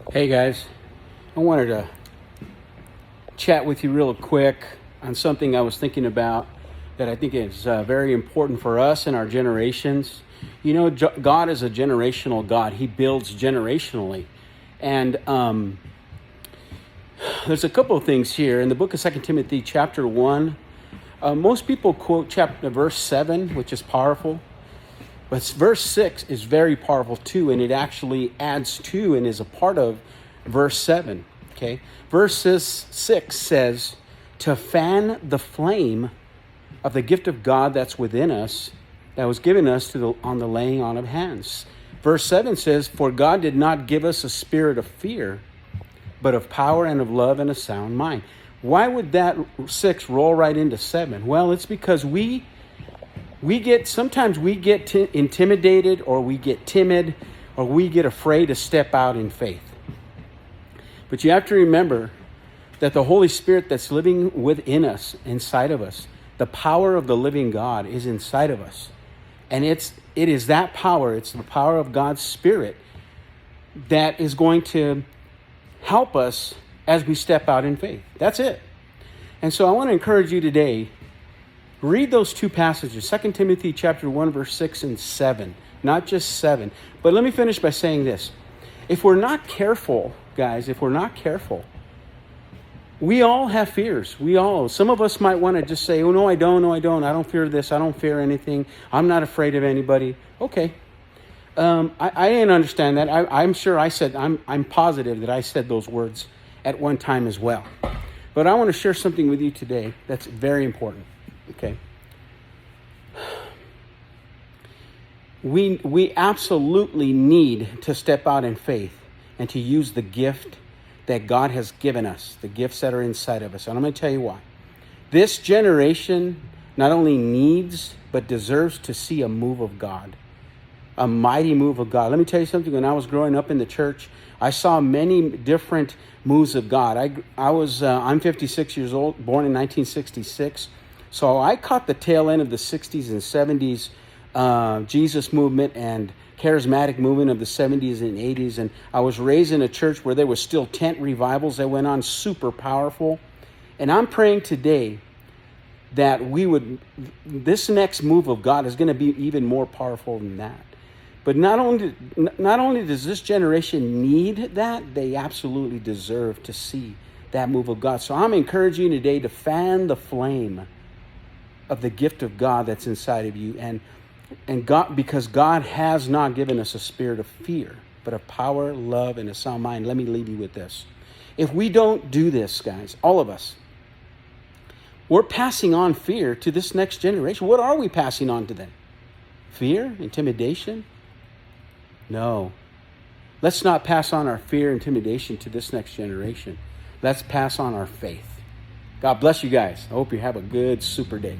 Hey guys, I wanted to chat with you real quick on something I was thinking about that I think is very important for us and our generations. You know, God is a generational God. He builds generationally. And there's a couple of things here. In the book of 2 Timothy chapter 1, most people quote verse 7, which is powerful. But verse 6 is very powerful too, and it actually adds to and is a part of verse 7. Okay, verse 6 says, to fan the flame of the gift of God that's within us, that was given us on the laying on of hands. Verse 7 says, for God did not give us a spirit of fear, but of power and of love and a sound mind. Why would that 6 roll right into 7? Well, it's because sometimes we get intimidated, or we get timid, or we get afraid to step out in faith. But you have to remember that the Holy Spirit that's living within us, inside of us, the power of the living God is inside of us. And it is that power, it's the power of God's Spirit that is going to help us as we step out in faith. That's it. And so I want to encourage you today, read those two passages, 2 Timothy chapter 1, verse 6 and 7, not just 7. But let me finish by saying this. If we're not careful, guys, we all have fears. Some of us might want to just say, oh, no, I don't. I don't fear this. I don't fear anything. I'm not afraid of anybody. Okay. I didn't understand that. I'm sure I'm positive that I said those words at one time as well. But I want to share something with you today that's very important. Okay. We absolutely need to step out in faith and to use the gift that God has given us, the gifts that are inside of us. And I'm going to tell you why. This generation not only needs, but deserves to see a move of God, a mighty move of God. Let me tell you something. When I was growing up in the church, I saw many different moves of God. I'm 56 years old, born in 1966. So I caught the tail end of the 60s and 70s Jesus movement and charismatic movement of the 70s and 80s. And I was raised in a church where there was still tent revivals that went on, super powerful. And I'm praying today that this next move of God is going to be even more powerful than that. But not only does this generation need that, they absolutely deserve to see that move of God. So I'm encouraging you today to fan the flame of the gift of God that's inside of you. And God, because God has not given us a spirit of fear, but of power, love, and a sound mind. Let me leave you with this. If we don't do this, guys, all of us, we're passing on fear to this next generation. What are we passing on to them? Fear? Intimidation? No. Let's not pass on our fear, intimidation to this next generation. Let's pass on our faith. God bless you guys. I hope you have a good, super day.